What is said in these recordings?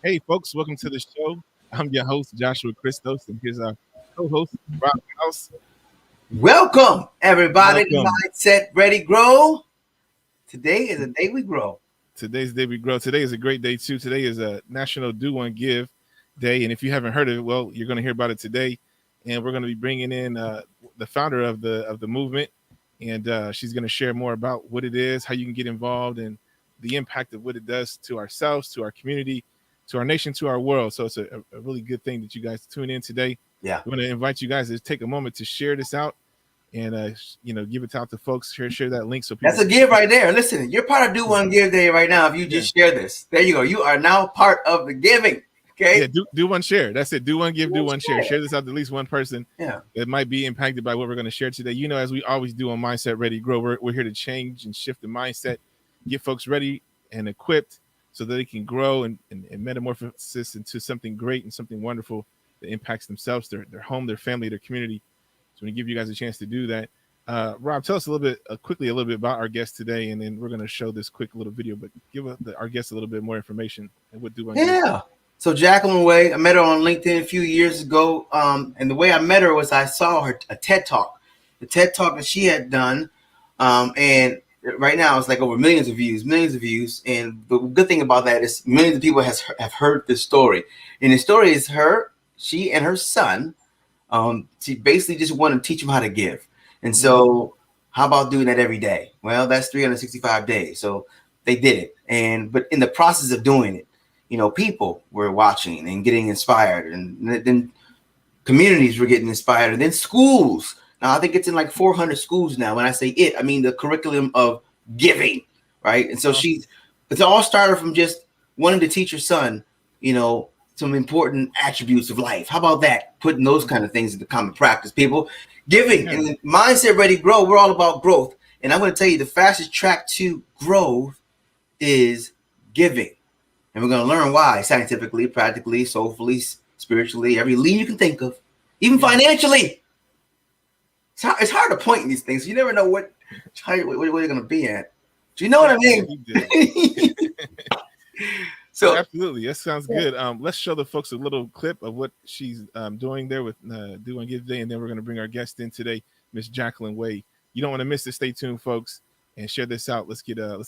Hey, folks, welcome to the show. I'm your host, Joshua Christos, and here's our co-host, Rob House. Welcome, everybody, to Welcome. MindSet Ready Grow. Today is a day we grow. Today's the day we grow. Today is a great day, too. Today is a National Do One Give Day, and if you haven't heard of it, well, you're going to hear about it today, and we're going to be bringing in the founder of the movement, and she's going to share more about what it is, how you can get involved, and the impact of what it does to ourselves, to our community, to our nation, to our world. So it's a really good thing that you guys tune in today. Yeah. We want to invite you guys to take a moment to share this out and, give it out to folks. Share that link. So people That's a give right there. Listen, you're part of Do One Give Day right now. If you just share this, there you go. You are now part of the giving. Okay. Yeah. Do one share. That's it. Do one give. Do one share. Share this out to at least one person. Yeah. That might be impacted by what we're going to share today. You know, as we always do on MindSet Ready Grow, we're here to change and shift the mindset, get folks ready and equipped so that they can grow and metamorphosis into something great and something wonderful that impacts themselves, their home, their family, their community. So we give you guys a chance to do that. Rob, tell us a little bit about our guest today, and then we're going to show this quick little video, but give our guest a little bit more information and what do I do. Yeah. So Jaqueline Way, I met her on LinkedIn a few years ago, and the way I met her was I saw a TED Talk, the TED Talk that she had done, and right now it's like over millions of views. And the good thing about that is millions of people have heard this story. And the story is she and her son, she basically just wanted to teach them how to give. And so how about doing that every day? Well, that's 365 days. So they did it. But in the process of doing it, people were watching and getting inspired, and then communities were getting inspired, and then schools. Now, I think it's in like 400 schools now. When I say it, I mean the curriculum of giving, right? And so it's all started from just wanting to teach your son, some important attributes of life. How about that? Putting those kind of things into common practice, people. Giving and Mindset Ready Grow, we're all about growth. And I'm going to tell you the fastest track to growth is giving. And we're going to learn why scientifically, practically, soulfully, spiritually, every lean you can think of, even financially. It's hard to point in these things. You never know where you're going to be at. Do you know what I mean? So absolutely, that sounds good. Let's show the folks a little clip of what she's doing there with Do One Give Day, and then we're going to bring our guest in today, Miss Jaqueline Way. You don't want to miss it. Stay tuned, folks, and share this out. Let's get a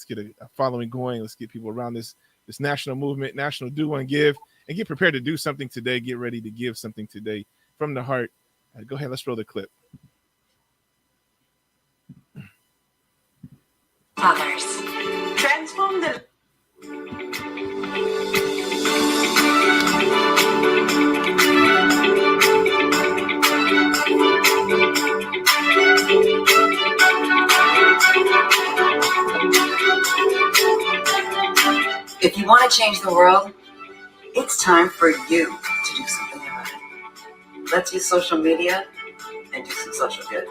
following going. Let's get people around this national movement, National Do One Give, and get prepared to do something today. Get ready to give something today from the heart. Go ahead. Let's roll the clip. Others. Transform the If you want to change the world, it's time for you to do something about it. Let's use social media and do some social good.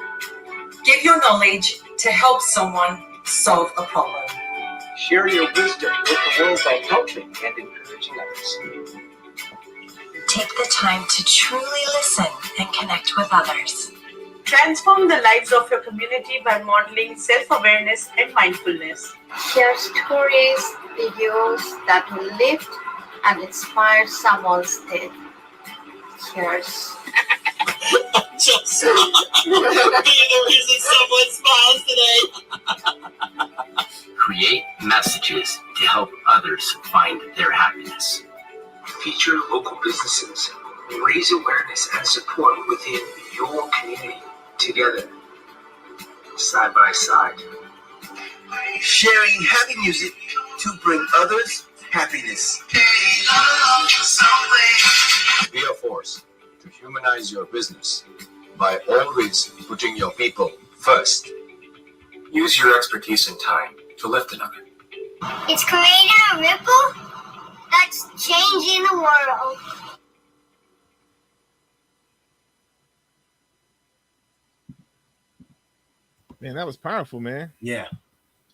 Give your knowledge to help someone solve a problem. Share your wisdom with the world by helping and encouraging others. Take the time to truly listen and connect with others. Transform the lives of your community by modeling self-awareness and mindfulness. Share stories, videos that will lift and inspire someone's day. Cheers. Just be the reason someone smiles today. Create messages to help others find their happiness. Feature local businesses. Raise awareness and support within your community. Together, side by side. Sharing happy music to bring others happiness. Be a force to humanize your business by always putting your people first. Use your expertise and time to lift another. It's creating a ripple that's changing the world. Man, that was powerful, man. Yeah.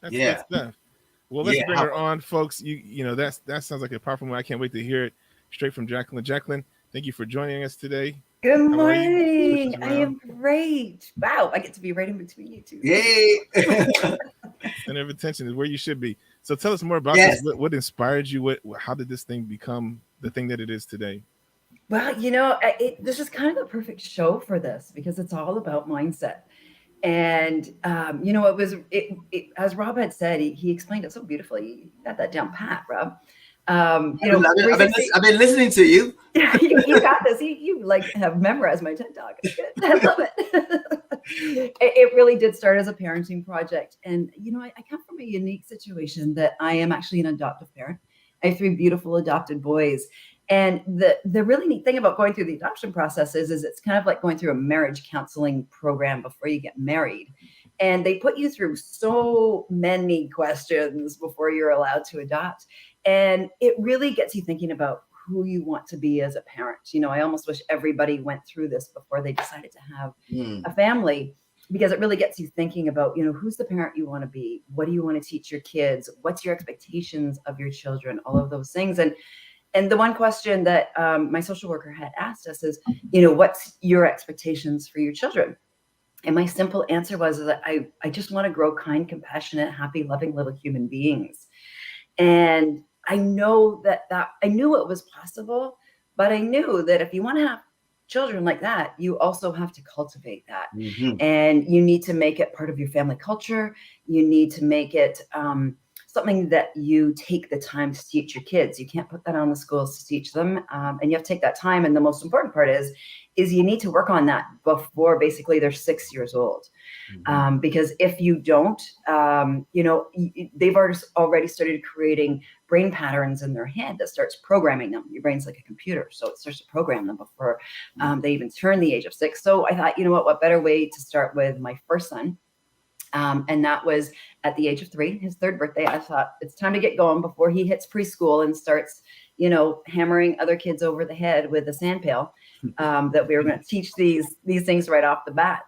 That's good stuff. Well, let's bring her on, folks. You know, that sounds like a powerful one. I can't wait to hear it straight from Jaqueline. Jaqueline, thank you for joining us today. Good morning. I am great. Wow, I get to be right in between you two. Yay. Center of attention is where you should be. So tell us more about this. What inspired you? How did this thing become the thing that it is today? Well, you know, this is kind of the perfect show for this because it's all about mindset. And, you know, it as Rob had said, he explained it so beautifully. You got that down pat, Rob. You know, I've been listening to you. you got this. You like have memorized my TED Talk. I love it. It really did start as a parenting project. And, you know, I come from a unique situation that I am actually an adoptive parent. I have 3 beautiful adopted boys. And the really neat thing about going through the adoption process is it's kind of like going through a marriage counseling program before you get married. And they put you through so many questions before you're allowed to adopt. And it really gets you thinking about who you want to be as a parent. You know, I almost wish everybody went through this before they decided to have a family, because it really gets you thinking about, you know, who's the parent you want to be? What do you want to teach your kids? What's your expectations of your children? All of those things. And the one question that my social worker had asked us is, you know, what's your expectations for your children? And my simple answer was that I just want to grow kind, compassionate, happy, loving little human beings. And I know that I knew it was possible, but I knew that if you want to have children like that, you also have to cultivate that. And you need to make it part of your family culture. You need to make it something that you take the time to teach your kids. You can't put that on the schools to teach them. And you have to take that time. And the most important part is you need to work on that before basically they're 6 years old. Because if you don't, you know, they've already started creating brain patterns in their head that starts programming them. Your brain's like a computer, so it starts to program them before they even turn the age of 6. So I thought, you know what better way to start with my first son. And that was at the age of 3, his 3rd birthday. I thought it's time to get going before he hits preschool and starts, you know, hammering other kids over the head with a sand pail, that we were going to teach these things right off the bat.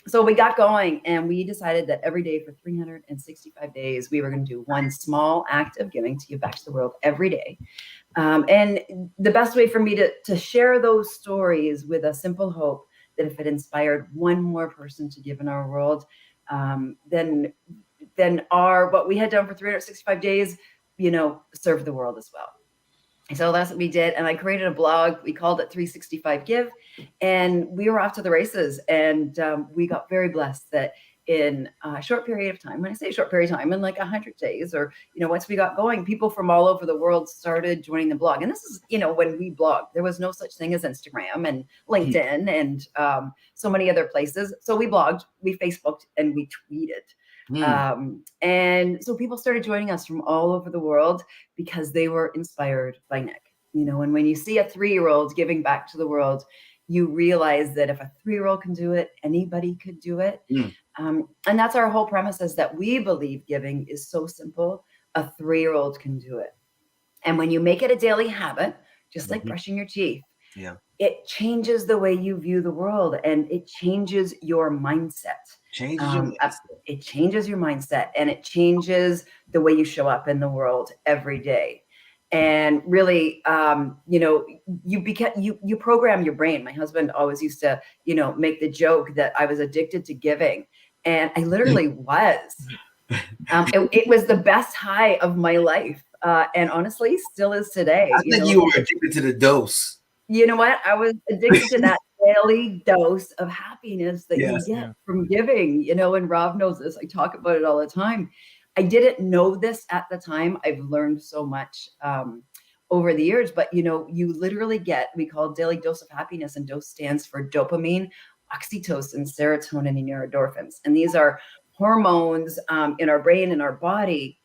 So we got going, and we decided that every day for 365 days, we were going to do one small act of giving to give back to the world every day. And the best way for me to share those stories with a simple hope that if it inspired one more person to give in our world, then what we had done for 365 days, you know, served the world as well. So that's what we did. And I created a blog. We called it 365 Give, and we were off to the races. And we got very blessed that in a short period of time, when I say short period of time, in like 100 days, or, you know, once we got going, people from all over the world started joining the blog. And this is, you know, when we blogged, there was no such thing as Instagram and LinkedIn and so many other places. So we blogged, we Facebooked, and we tweeted. And so people started joining us from all over the world because they were inspired by Nick, you know. And when you see a 3-year-old giving back to the world, you realize that if a 3-year-old can do it, anybody could do it. And that's our whole premise, is that we believe giving is so simple, a 3-year-old can do it. And when you make it a daily habit, just like brushing your teeth, it changes the way you view the world, and it changes your mindset. It changes your mindset, and it changes the way you show up in the world every day. And really, you know, you program your brain. My husband always used to, you know, make the joke that I was addicted to giving, and I literally was. It was the best high of my life, and honestly, still is today. I think you were addicted to the dose. You know what? I was addicted to that daily dose of happiness that you get from giving, you know, and Rob knows this. I talk about it all the time. I didn't know this at the time. I've learned so much over the years, but, you know, you literally get, we call it daily dose of happiness, and dose stands for dopamine, oxytocin, serotonin, and neuroendorphins. And these are hormones in our brain and our body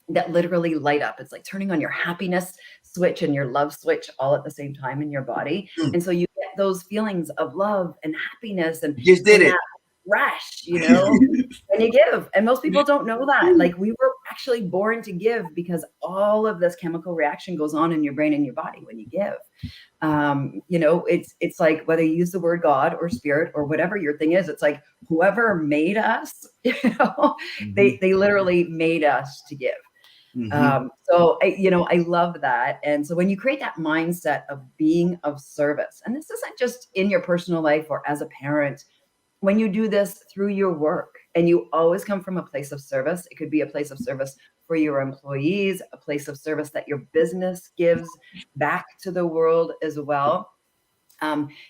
that literally light up. It's like turning on your happiness switch and your love switch all at the same time in your body. And so you get those feelings of love and happiness. And you just did it. rash, you know, when you give. And most people don't know that. Like, we were actually born to give because all of this chemical reaction goes on in your brain and your body when you give. You know, it's like, whether you use the word God or spirit or whatever your thing is, it's like whoever made us, you know, they literally made us to give. So I love that. And so when you create that mindset of being of service, and this isn't just in your personal life or as a parent, when you do this through your work, and you always come from a place of service, it could be a place of service for your employees, a place of service that your business gives back to the world as well.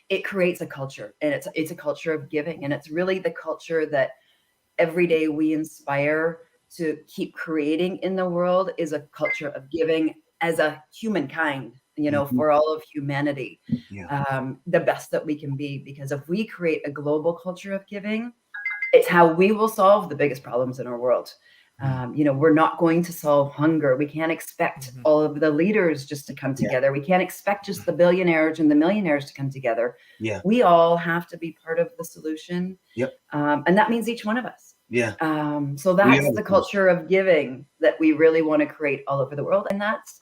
It creates a culture, and it's a culture of giving. And it's really the culture that every day we inspire to keep creating in the world, is a culture of giving as a humankind, you know, for all of humanity, the best that we can be. Because if we create a global culture of giving, it's how we will solve the biggest problems in our world. You know, we're not going to solve hunger. We can't expect all of the leaders just to come together. We can't expect just the billionaires and the millionaires to come together. We all have to be part of the solution. And that means each one of us. So that's the culture of giving that we really want to create all over the world. And that's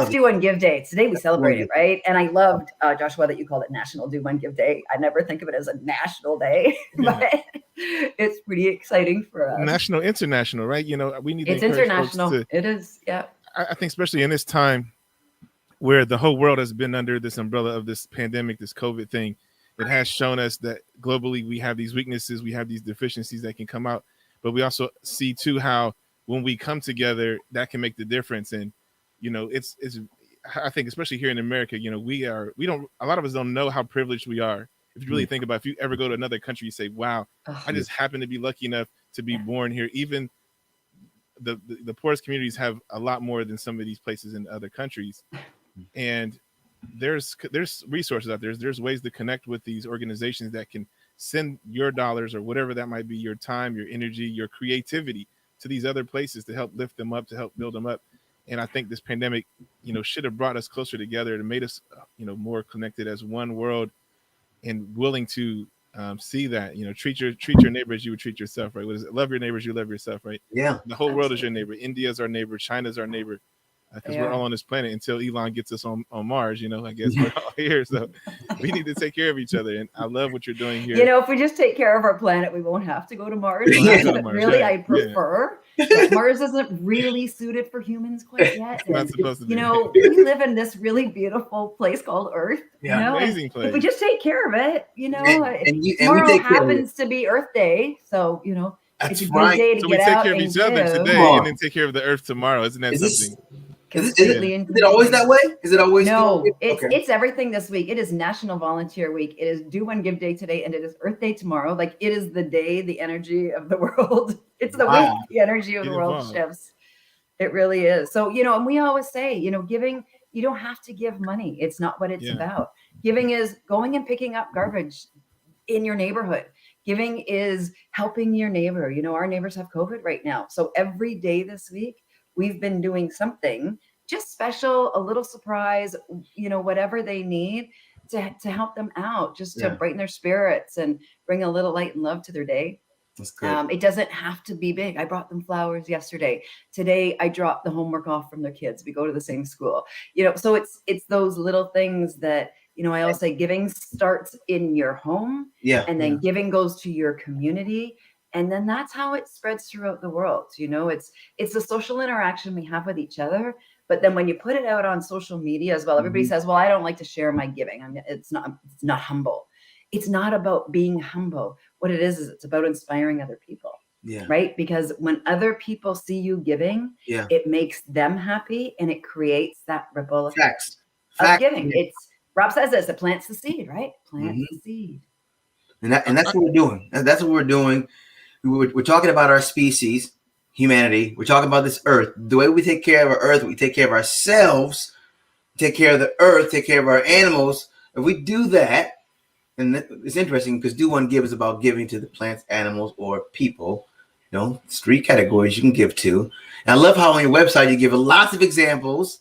Do One Give Day. Today we celebrate it, right? And I loved, Joshua, that you called it National Do One Give Day. I never think of it as a national day, but it's pretty exciting for us. National, international, right? You know, we need to It's international. It is, I think especially in this time where the whole world has been under this umbrella of this pandemic, this COVID thing, it has shown us that globally we have these weaknesses, we have these deficiencies that can come out, but we also see too how when we come together, that can make the difference. And you know, it's I think especially here in America, you know, a lot of us don't know how privileged we are. If you really think about it, if you ever go to another country, you say, wow, I just happen to be lucky enough to be born here. Even the poorest communities have a lot more than some of these places in other countries. And there's resources out there. There's ways to connect with these organizations that can send your dollars or whatever that might be, your time, your energy, your creativity to these other places to help lift them up, to help build them up. And I think this pandemic, you know, should have brought us closer together and made us, you know, more connected as one world, and willing to see that, you know, treat your neighbor as you would treat yourself, right? What is it? Love your neighbors, you love yourself, right? Yeah. The whole world is your neighbor. India's our neighbor. China's our neighbor. Because we're all on this planet until Elon gets us on Mars, you know, I guess we're all here. So we need to take care of each other. And I love what you're doing here. You know, if we just take care of our planet, we won't have to go to Mars. Really, I prefer. Mars isn't really suited for humans quite yet. Not supposed to be. You know, we live in this really beautiful place called Earth. Yeah, you know? Amazing place. If we just take care of it, you know, tomorrow happens to be Earth Day. So, you know, it's a right. good day to so get we take out care of each other today and then take care of the Earth tomorrow. Isn't that something? Is it always that way? Is it always? No, it's everything this week. It is National Volunteer Week. It is Do One Give Day today, and it is Earth Day tomorrow. Like, it is the day the energy of the world. It's the week the energy of the world shifts. It really is. So, you know, and we always say, you know, giving, you don't have to give money. It's not what it's about. Giving is going and picking up garbage in your neighborhood. Giving is helping your neighbor. You know, our neighbors have COVID right now. So every day this week, we've been doing something just special, a little surprise, you know, whatever they need to help them out, just to brighten their spirits and bring a little light and love to their day. That's good. It doesn't have to be big. I brought them flowers yesterday. Today, I dropped the homework off from their kids. We go to the same school, you know, so it's those little things that, you know, I always say giving starts in your home and then giving goes to your community. And then that's how it spreads throughout the world. You know, it's the social interaction we have with each other. But then when you put it out on social media as well, everybody says, well, I don't like to share my giving. It's not humble. It's not about being humble. What it is it's about inspiring other people. Right? Because when other people see you giving, it makes them happy, and it creates that ripple effect of giving. Rob says this, it plants the seed, right? Plants the seed. And that's what we're doing. That's what we're doing. We're talking about our species, humanity. We're talking about this earth. The way we take care of our earth, we take care of ourselves, take care of the earth, take care of our animals. If we do that, and it's interesting because Do One Give is about giving to the plants, animals, or people. You know, it's 3 categories you can give to. And I love how on your website you give lots of examples.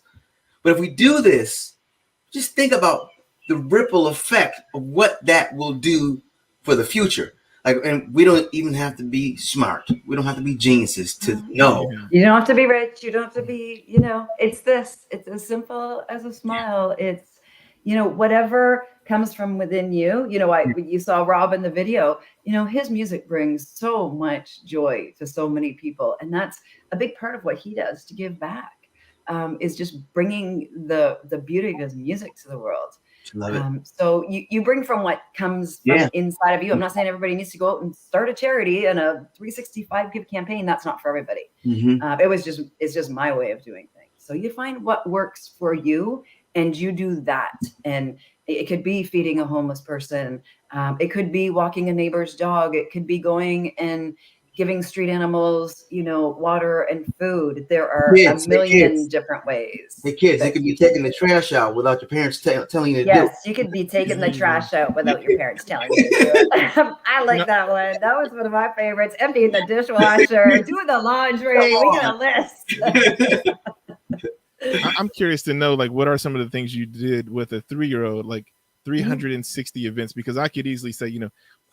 But if we do this, just think about the ripple effect of what that will do for the future. Like, and we don't even have to be smart. We don't have to be geniuses to know. You don't have to be rich. You don't have to be, it's this. It's as simple as a smile. It's, whatever comes from within you. You saw Rob in the video, his music brings so much joy to so many people. And that's a big part of what he does to give back, is just bringing the beauty of his music to the world. Love it. So you bring from what comes from inside of you. I'm not saying everybody needs to go out and start a charity and a 365 give campaign. That's not for everybody. It's just my way of doing things. So you find what works for you and you do that. And it could be feeding a homeless person. It could be walking a neighbor's dog. It could be going and giving street animals, water and food. There are a million different ways. Hey kids, you could be taking the trash out without your parents telling you to do it. Yes, you could be taking the trash out without your parents telling you to do it. I like that one. That was one of my favorites. Emptying the dishwasher, doing the laundry. We got a list. I'm curious to know, like, what are some of the things you did with a 3-year-old, like 360 events? Because I could easily say,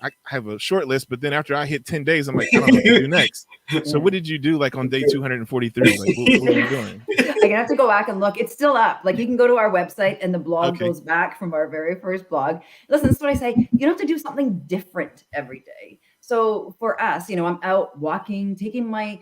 I have a short list, but then after I hit 10 days, I'm like, I don't know what to do next. So what did you do like on day 243? Like, what were you doing? I'm gonna have to go back and look. It's still up. Like, you can go to our website and the blog goes back from our very first blog. Listen, this is what I say. You don't have to do something different every day. So for us, I'm out walking, taking my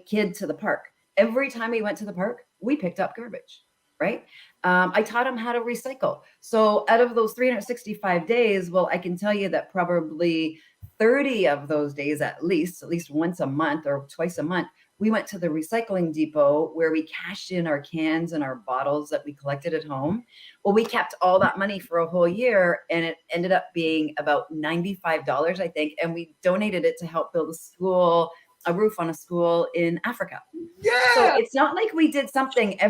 kid to the park. Every time we went to the park, we picked up garbage, right? I taught him how to recycle. So out of those 365 days, well, I can tell you that probably 30 of those days, at least once a month or twice a month, we went to the recycling depot where we cashed in our cans and our bottles that we collected at home. Well, we kept all that money for a whole year, and it ended up being about $95, I think. And we donated it to help build a roof on a school in Africa. Yeah. So it's not like we did something different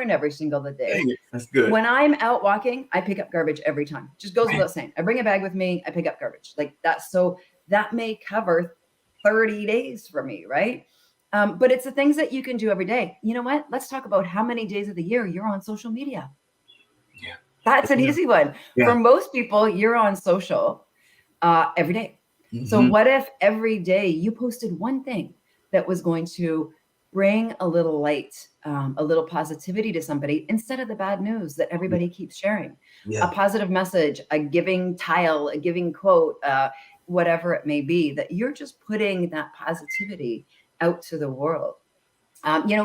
every single day. That's good. When I'm out walking, I pick up garbage every time. Just goes without saying. I bring a bag with me. I pick up garbage like that. So that may cover 30 days for me, right? But it's the things that you can do every day. You know what? Let's talk about how many days of the year you're on social media. Yeah. That's an easy one. Yeah. For most people, you're on social every day. So what if every day you posted one thing that was going to bring a little light, a little positivity to somebody instead of the bad news that everybody keeps sharing? A positive message, a giving tile, a giving quote, whatever it may be, that you're just putting that positivity out to the world.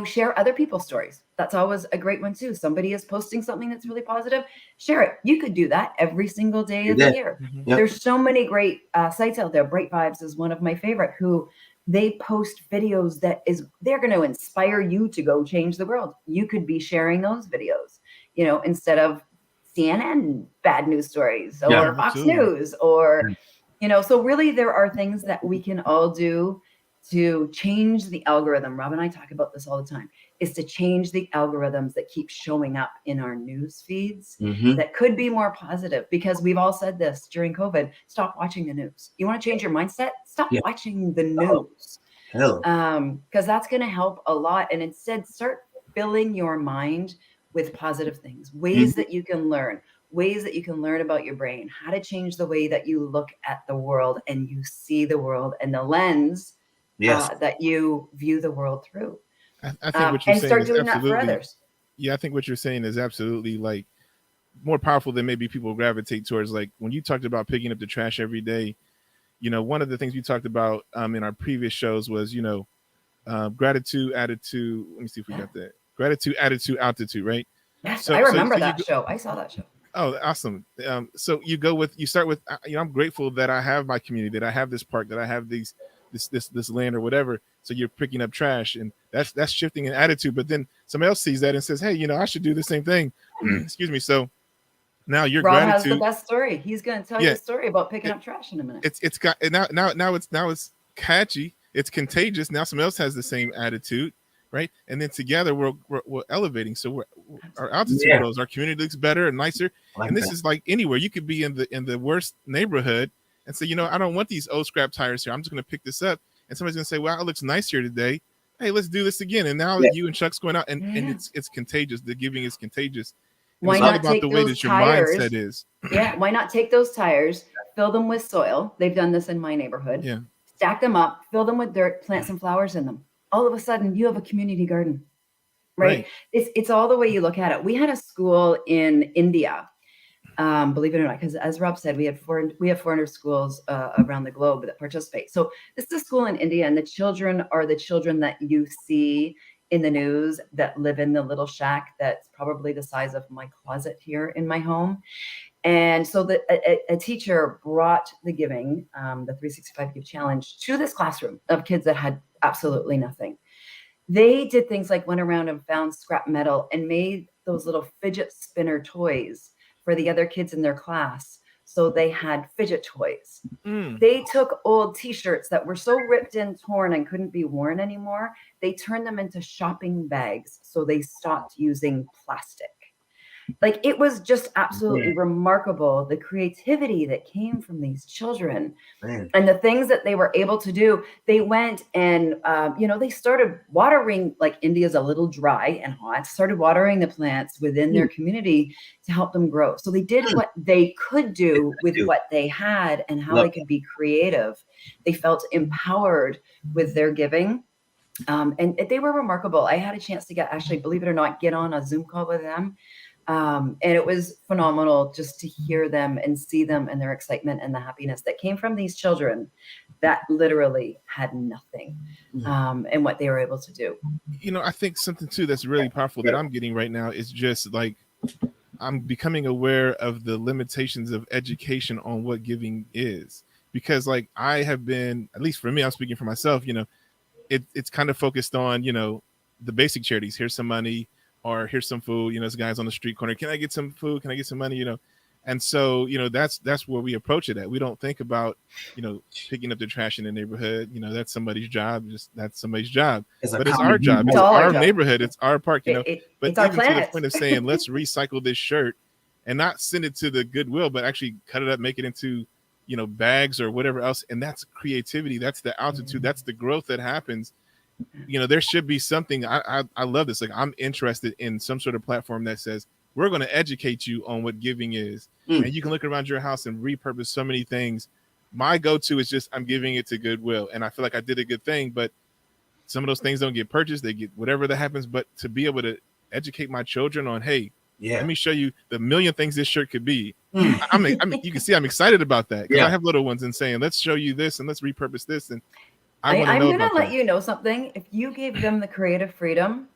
Share other people's stories. That's always a great one too. Somebody is posting something that's really positive. Share it. You could do that every single day of the year. There's so many great sites out there. Bright Vibes is one of my favorite, who they post videos they're going to inspire you to go change the world. You could be sharing those videos, instead of CNN bad news stories or Fox News or, so really there are things that we can all do to change the algorithm. Rob and I talk about this all the time, is to change the algorithms that keep showing up in our news feeds that could be more positive, because we've all said this during COVID, stop watching the news. You want to change your mindset? Stop watching the news. Because that's going to help a lot. And instead start filling your mind with positive things, ways that you can learn, ways that you can learn about your brain, how to change the way that you look at the world and you see the world and the lens that you view the world through. I think what you're saying start is doing that for others. Yeah, I think what you're saying is absolutely like more powerful than maybe people gravitate towards. Like when you talked about picking up the trash every day, one of the things we talked about in our previous shows was, gratitude, attitude. Let me see if we got that. Gratitude, attitude, altitude, right? Yes, I remember that show. I saw that show. Oh, awesome. So you start with, I'm grateful that I have my community, that I have this park, that I have this land or whatever. So you're picking up trash, and that's shifting an attitude. But then somebody else sees that and says, hey, I should do the same thing. Excuse me. So now your Rob gratitude has the best story. He's going to tell you a story about picking up trash in a minute. It's got now it's catchy. It's contagious. Now somebody else has the same attitude, right? And then together we're elevating. So our altitude grows. Our community looks better and nicer. And this is like anywhere. You could be in the worst neighborhood and say, I don't want these old scrap tires here. I'm just going to pick this up. And somebody's going to say, wow, it looks nice here today. Hey, let's do this again. And now you and Chuck's going out, and it's contagious. The giving is contagious. Why it's not all about take the way those that your tires, mindset is. Why not take those tires, fill them with soil. They've done this in my neighborhood. Yeah. Stack them up, fill them with dirt, plant some flowers in them. All of a sudden, you have a community garden, right? It's all the way you look at it. We had a school in India, believe it or not, because as Rob said, we have 400 schools around the globe that participate. So this is a school in India, and the children are the children that you see in the news that live in the little shack that's probably the size of my closet here in my home. And so a teacher brought the giving, the 365 Give Challenge, to this classroom of kids that had absolutely nothing. They did things like went around and found scrap metal and made those little fidget spinner toys for the other kids in their class. So they had fidget toys. They took old t-shirts that were so ripped and torn and couldn't be worn anymore. They turned them into shopping bags. So they stopped using plastic. Like, it was just absolutely remarkable, the creativity that came from these children and the things that they were able to do. They went and, they started watering, like India's a little dry and hot, started watering the plants within their community to help them grow. So they did what they could do with what they had and how they could be creative. They felt empowered with their giving. And they were remarkable. I had a chance to actually, believe it or not, get on a Zoom call with them. And it was phenomenal just to hear them and see them and their excitement and the happiness that came from these children that literally had nothing, and what they were able to do. I think something too that's really powerful that I'm getting right now is just like, I'm becoming aware of the limitations of education on what giving is, because like I have been, at least for me, I'm speaking for myself, it's kind of focused on, the basic charities. Here's some money, or here's some food, this guy's on the street corner. Can I get some food? Can I get some money? And so, that's where we approach it at. We don't think about, picking up the trash in the neighborhood. That's somebody's job. That's somebody's job. But it's our job. It's our neighborhood. It's our park, but even to the point of saying, let's recycle this shirt and not send it to the Goodwill, but actually cut it up, make it into, bags or whatever else. And that's creativity. That's the altitude. That's the growth that happens. There should be something. I love this. Like, I'm interested in some sort of platform that says, we're going to educate you on what giving is. And you can look around your house and repurpose so many things. My go-to is just, I'm giving it to Goodwill. And I feel like I did a good thing, but some of those things don't get purchased. They get whatever that happens. But to be able to educate my children on, hey, let me show you the million things this shirt could be. I mean, you can see I'm excited about that, because I have little ones and saying, let's show you this and let's repurpose this. And I'm going to let you know something. If you give them the creative freedom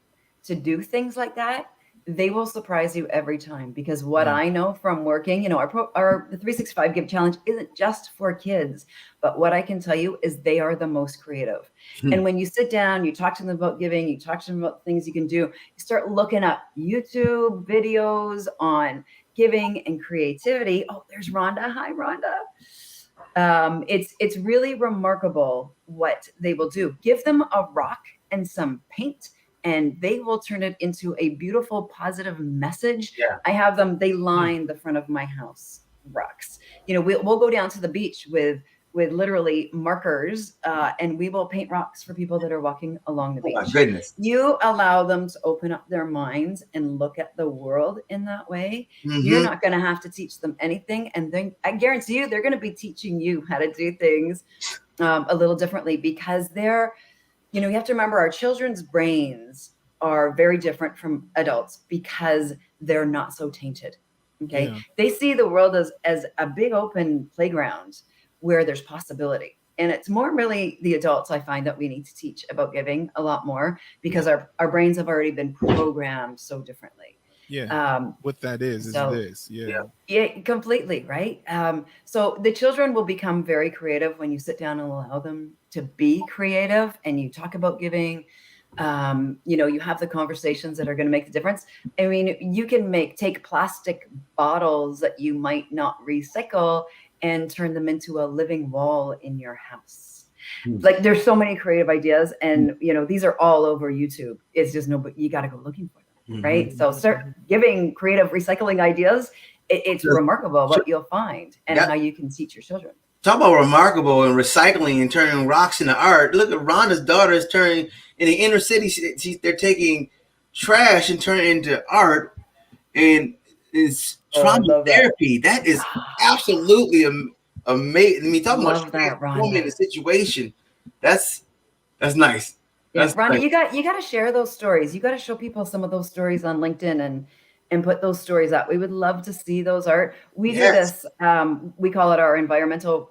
to do things like that, they will surprise you every time. Because what I know from working, the 365 Give Challenge isn't just for kids, but what I can tell you is they are the most creative. And when you sit down, you talk to them about giving, you talk to them about things you can do, you start looking up YouTube videos on giving and creativity. Oh, there's Rhonda. Hi, Rhonda. It's really remarkable what they will do. Give them a rock and some paint, and they will turn it into a beautiful, positive message. I have them, they line the front of my house, rocks. We'll go down to the beach with literally markers, and we will paint rocks for people that are walking along the beach. Oh my goodness. You allow them to open up their minds and look at the world in that way. You're not going to have to teach them anything. And then I guarantee you, they're going to be teaching you how to do things a little differently, because you have to remember, our children's brains are very different from adults because they're not so tainted. Okay. Yeah. They see the world as a big open playground where there's possibility. And it's more really the adults, I find, that we need to teach about giving a lot more, because our brains have already been programmed so differently. What that is this. Yeah, completely. Right. So the children will become very creative when you sit down and allow them to be creative, and you talk about giving. You have the conversations that are going to make the difference. I mean, you can take plastic bottles that you might not recycle and turn them into a living wall in your house. Like, there's so many creative ideas, and these are all over YouTube. It's just you got to go looking for them, right? So start giving creative recycling ideas. It's remarkable what you'll find and how you can teach your children. Talk about remarkable and recycling and turning rocks into art. Look at Rhonda's daughter is turning in the inner city. They're taking trash and turning it into art, and it's trauma therapy. That is absolutely amazing. I mean, talking Love about that, transforming Rhonda. the situation. That's nice. Yeah, That's Rhonda, nice. you got to share those stories. You got to show people some of those stories on LinkedIn and put those stories up. We would love to see those art. We do Yes. this. We call it our environmental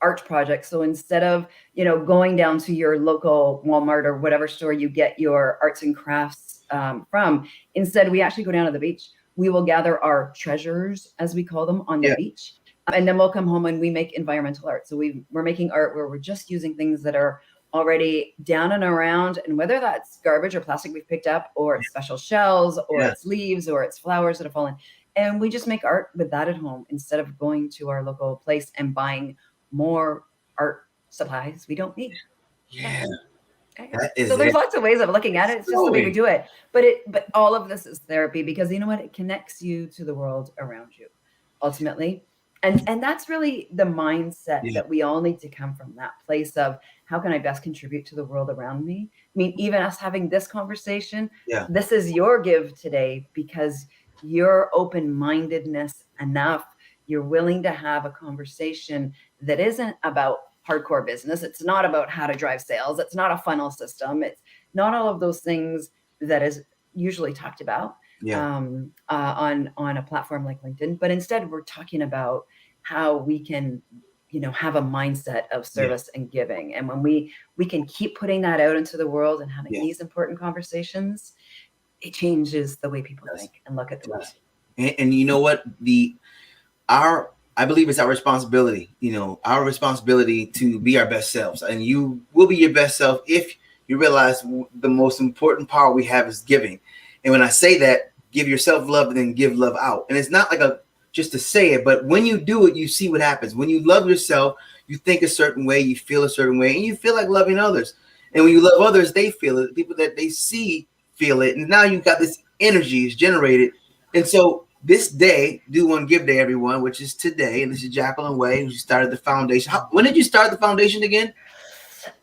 art project. So instead of, going down to your local Walmart or whatever store you get your arts and crafts from, instead we actually go down to the beach. We will gather our treasures, as we call them, on the beach. And then we'll come home and we make environmental art. So we're making art where we're just using things that are already down and around, and whether that's garbage or plastic we've picked up, or it's special shells, or it's leaves, or it's flowers that have fallen. And we just make art with that at home instead of going to our local place and buying more art supplies we don't need. Yeah. So there's lots of ways of looking at it. It's just the way we do it. But all of this is therapy, because you know what? It connects you to the world around you, ultimately. And that's really the mindset that we all need to come from, that place of how can I best contribute to the world around me? I mean, even us having this conversation, this is your give today, because your open-mindedness enough, you're willing to have a conversation that isn't about hardcore business. It's not about how to drive sales. It's not a funnel system. It's not all of those things that is usually talked about on a platform like LinkedIn. But instead, we're talking about how we can, have a mindset of service and giving. And when we can keep putting that out into the world and having these important conversations, it changes the way people think and look at the world. And you know what? I believe it's our responsibility, our responsibility to be our best selves. And you will be your best self if you realize the most important power we have is giving. And when I say that, give yourself love and then give love out. And it's not like just to say it, but when you do it, you see what happens. When you love yourself, you think a certain way, you feel a certain way, and you feel like loving others. And when you love others, they feel it. The people that they see feel it. And now you've got this energy is generated. And so this day, Do One Give Day, everyone, which is today, and this is Jaqueline Way, who started the foundation. When did you start the foundation again?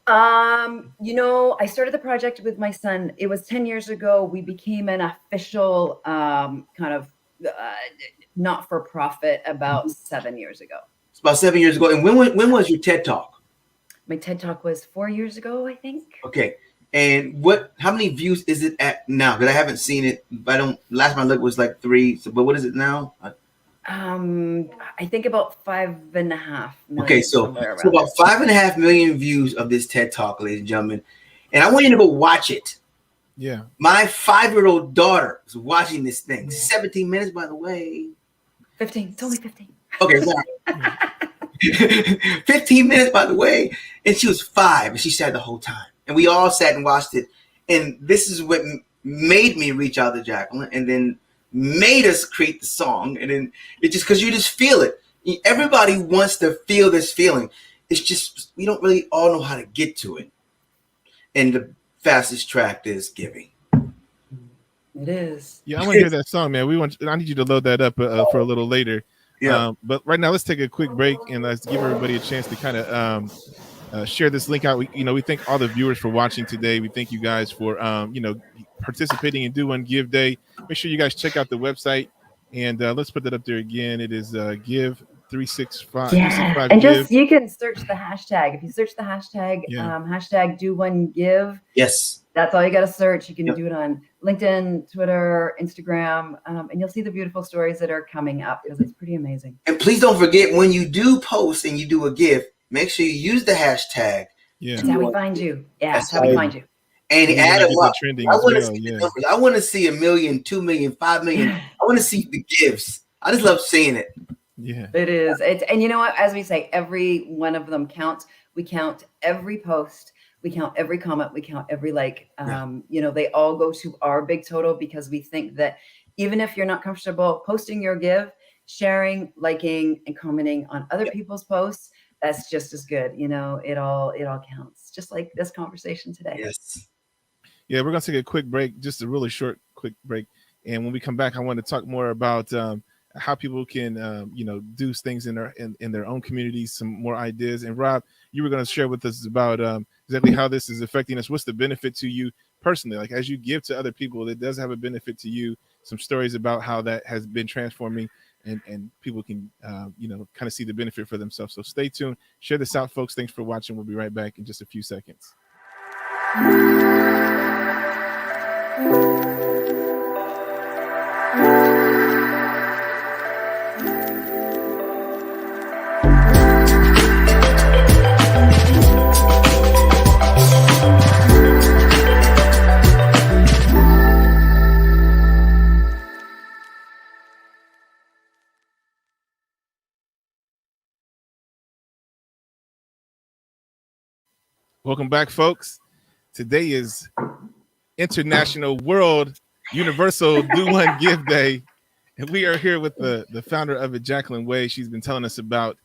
I started the project with my son. It was 10 years ago. We became an official kind of not-for-profit about 7 years ago. It's about 7 years ago. And when was your TED Talk? My TED Talk was 4 years ago, I think. Okay. And how many views is it at now? Because I haven't seen it. Last time I looked was like 3. So, but what is it now? I think about 5.5 million. Okay, so about 5.5 million views of this TED Talk, ladies and gentlemen. And I want you to go watch it. Yeah. My 5-year-old daughter is watching this thing. 17 minutes, by the way. 15. It's only 15. Okay, sorry. 15 minutes, by the way. And she was 5, and she sat the whole time. And we all sat and watched it. And this is what made me reach out to Jaqueline, and then made us create the song. And then it just, because you just feel it. Everybody wants to feel this feeling. It's just, we don't really all know how to get to it. And the fastest track is giving. It is. Yeah, I want to hear that song, man. I need you to load that up for a little later. Yeah. But right now, let's take a quick break and let's give everybody a chance to kind of share this link out. We thank all the viewers for watching today. We thank you guys for participating in Do One Give Day. Make sure you guys check out the website, and let's put that up there again. It is Give 365. Yeah, and just you can search the hashtag. If you search the hashtag, hashtag Do One Give. Yes. That's all you got to search. You can do it on LinkedIn, Twitter, Instagram, and you'll see the beautiful stories that are coming up, because it's pretty amazing. And please don't forget, when you do post and you do a give, make sure you use the hashtag. Yeah. That's how we find you. Yeah, that's how we find you. And add them up. I want to see 1 million, 2 million, 5 million. I want to see the gives. I just love seeing it. Yeah. It is. And you know what? As we say, every one of them counts. We count every post. We count every comment. We count every like. They all go to our big total, because we think that even if you're not comfortable posting your give, sharing, liking, and commenting on other people's posts, that's just as good. It all counts. Just like this conversation today. Yes. Yeah, we're gonna take a quick break, just a really short, quick break. And when we come back, I want to talk more about how people can, do things in their own communities, some more ideas. And Rob, you were going to share with us about exactly how this is affecting us. What's the benefit to you personally? Like, as you give to other people, it does have a benefit to you. Some stories about how that has been transforming and people can, kind of see the benefit for themselves. So stay tuned. Share this out, folks. Thanks for watching. We'll be right back in just a few seconds. Welcome back, folks. Today is International World Universal Do One Give Day, and we are here with the founder of it, Jaqueline Way. She's been telling us about,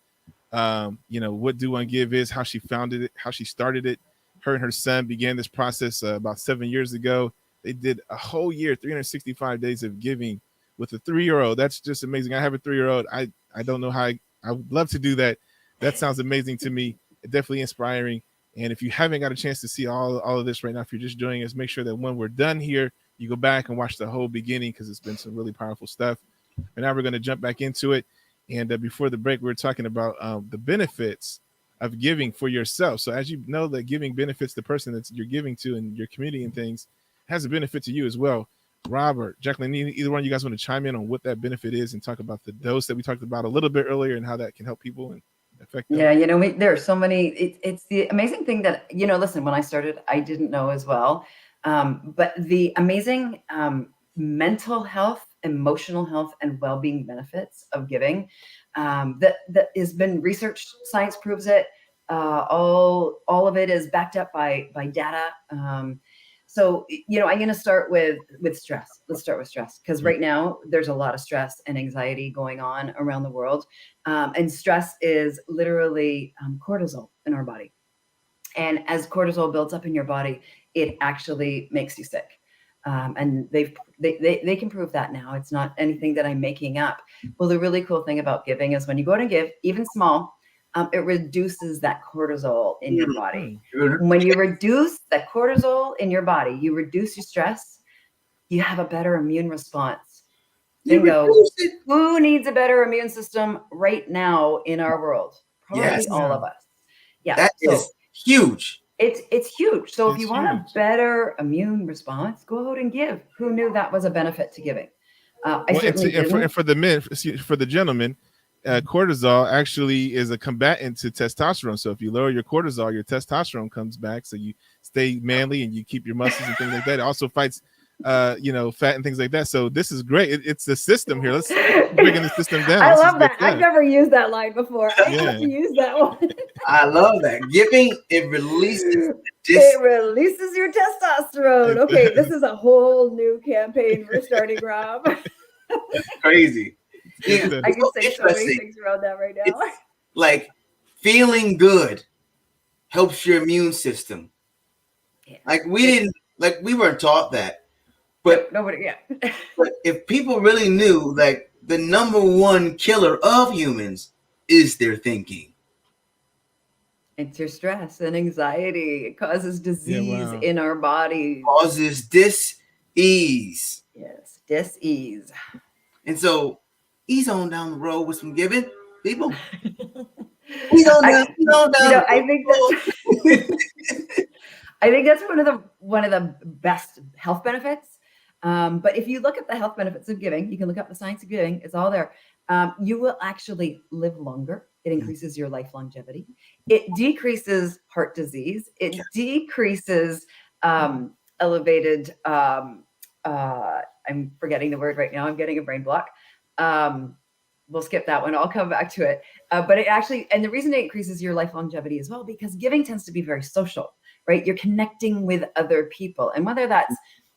what Do One Give is, how she founded it, how she started it. Her and her son began this process about 7 years ago. They did a whole year, 365 days of giving with a 3-year-old. That's just amazing. I have a 3-year-old. I don't know how I would love to do that. That sounds amazing to me. Definitely inspiring. And if you haven't got a chance to see all of this right now, if you're just joining us, make sure that when we're done here, you go back and watch the whole beginning, because it's been some really powerful stuff. And now we're going to jump back into it. And before the break, we were talking about the benefits of giving for yourself. So as you know, that giving benefits the person that you're giving to and your community and things, has a benefit to you as well. Robert, Jaqueline, either one of you guys want to chime in on what that benefit is and talk about the dose that we talked about a little bit earlier and how that can help people and affect them? Yeah, there are so many. It's the amazing thing that, listen, when I started, I didn't know as well. But the amazing mental health, emotional health, and well-being benefits of giving that has been researched. Science proves it. All of it is backed up by data. So, I'm going to start with stress. Let's start with stress, because right now there's a lot of stress and anxiety going on around the world. And stress is literally cortisol in our body. And as cortisol builds up in your body, it actually makes you sick. And they can prove that now. It's not anything that I'm making up. Well, the really cool thing about giving is when you go out and give, even small, it reduces that cortisol in your body. When you reduce that cortisol in your body, you reduce your stress, you have a better immune response. Bingo. Who needs a better immune system right now in our world? Probably all of us. Yeah. That is huge. It's huge. So if you want a better immune response, go out and give. Who knew that was a benefit to giving? For the men, for the gentlemen, cortisol actually is a combatant to testosterone. So if you lower your cortisol, your testosterone comes back. So you stay manly and you keep your muscles and things like that. It also fights, fat and things like that. So this is great. It's the system here. Let's bring the system down. I love that. I've never used that line before. I have to use that one. I love that. Giving, it releases your testosterone. Okay, this is a whole new campaign we're starting, Rob. Crazy. Yeah, I can say so many things around that right now. It's like feeling good helps your immune system. Yeah. We weren't taught that. But nobody, but if people really knew, like, the number one killer of humans is their thinking. It's your stress and anxiety. It causes disease in our bodies. Causes dis-ease. Yes, dis-ease. And so ease on down the road with some giving, people. Ease on down. I think that's one of the best health benefits. But if you look at the health benefits of giving, you can look up the science of giving. It's all there. You will actually live longer. It increases your life longevity. It decreases heart disease. It decreases elevated. I'm forgetting the word right now. I'm getting a brain block. We'll skip that one. I'll come back to it. But it actually, and the reason it increases your life longevity as well, because giving tends to be very social, right? You're connecting with other people. And whether that's,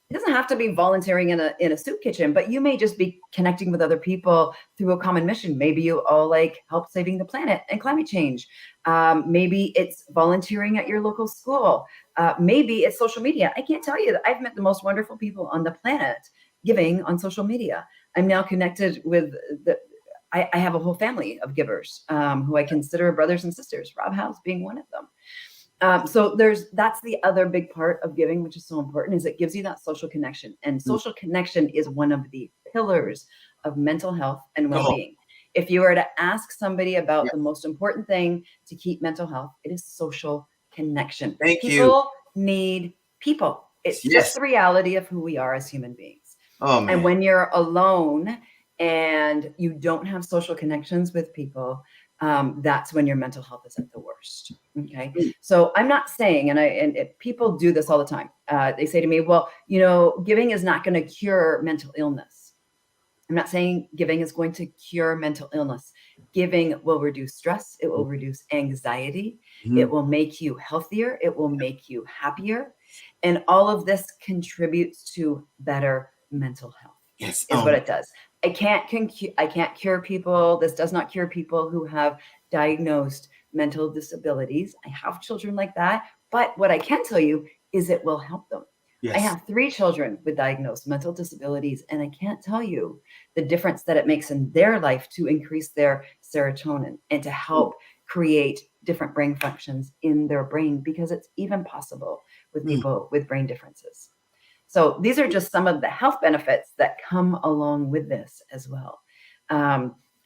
it doesn't have to be volunteering in a soup kitchen, but you may just be connecting with other people through a common mission. Maybe you all help saving the planet and climate change. Maybe it's volunteering at your local school. Maybe it's social media. I can't tell you that I've met the most wonderful people on the planet giving on social media. I'm now connected with I have a whole family of givers who I consider brothers and sisters, Rob House being one of them. So that's the other big part of giving, which is so important, is it gives you that social connection. And social connection is one of the pillars of mental health and Come on. well-being. If you were to ask somebody about Yeah. the most important thing to keep mental health, it is social connection. Thank you. People need people. It's Yes. just the reality of who we are as human beings. Oh, man. And when you're alone and you don't have social connections with people, that's when your mental health is at the worst. Okay. So I'm not saying, and people do this all the time. They say to me, well, giving is not going to cure mental illness. I'm not saying giving is going to cure mental illness. Giving will reduce stress. It will reduce anxiety. It will make you healthier. It will make you happier. And all of this contributes to better mental health. Yes. Is what it does. I can't cure people. This does not cure people who have diagnosed mental disabilities. I have children like that. But what I can tell you is it will help them. Yes. I have 3 children with diagnosed mental disabilities, and I can't tell you the difference that it makes in their life to increase their serotonin and to help create different brain functions in their brain, because it's even possible with people with brain differences. So these are just some of the health benefits that come along with this as well.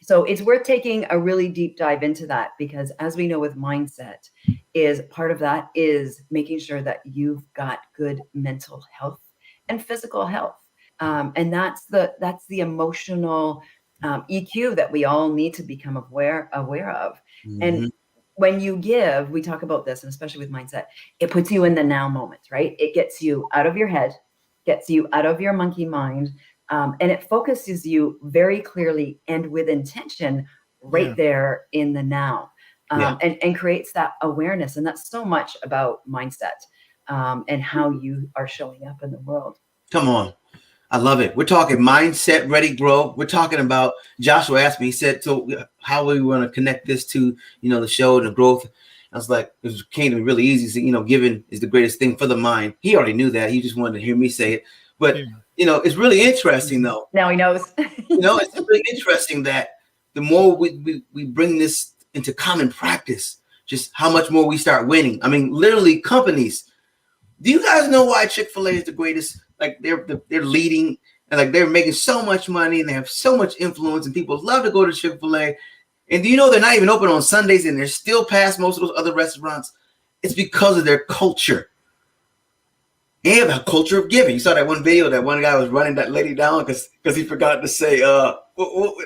So it's worth taking a really deep dive into that, because as we know with mindset, is part of that is making sure that you've got good mental health and physical health. And that's the emotional EQ that we all need to become aware of. And when you give, we talk about this, and especially with mindset, it puts you in the now moment, right? It gets you out of your head, gets you out of your monkey mind, and it focuses you very clearly and with intention right there in the now, and creates that awareness. And that's so much about mindset and how you are showing up in the world. Come on. I love it. We're talking mindset, ready, grow. We're talking about, Joshua asked me, he said, so how we want to connect this to, the show and the growth. I was like, it came to me really easy. So, giving is the greatest thing for the mind. He already knew that. He just wanted to hear me say it. But, it's really interesting, though. Now he knows. It's really interesting that the more we bring this into common practice, just how much more we start winning. I mean, literally companies. Do you guys know why Chick-fil-A is the greatest? Like they're leading, and like they're making so much money, and they have so much influence, and people love to go to Chick-fil-A. And do you know they're not even open on Sundays, and they're still past most of those other restaurants? It's because of their culture. They have a culture of giving. You saw that one video that one guy was running that lady down because he forgot to say,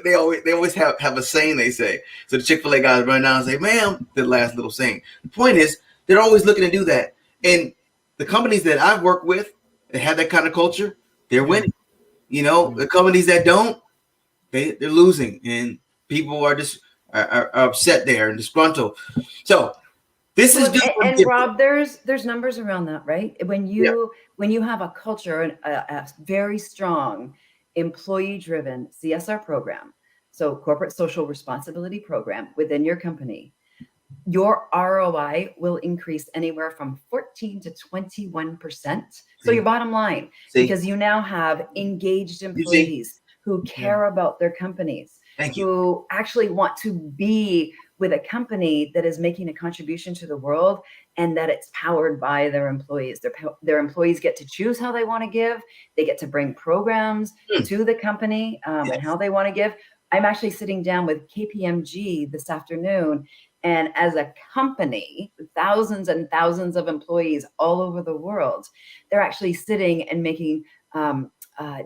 they always have a saying they say. So the Chick-fil-A guys run down and say, ma'am, the last little saying. The point is, they're always looking to do that. And the companies that I've worked with that have that kind of culture, they're winning. The companies that don't, they're losing. And people are just are upset there and disgruntled. So this is just and Rob, there's numbers around that, right? When you have a culture and a very strong employee-driven CSR program, so corporate social responsibility program within your company, your ROI will increase anywhere from 14 to 21%. So your bottom line, because you now have engaged employees who care about their companies, who actually want to be with a company that is making a contribution to the world, and that it's powered by their employees. Their employees get to choose how they want to give. They get to bring programs to the company and how they want to give. I'm actually sitting down with KPMG this afternoon, and as a company, thousands and thousands of employees all over the world, they're actually sitting and making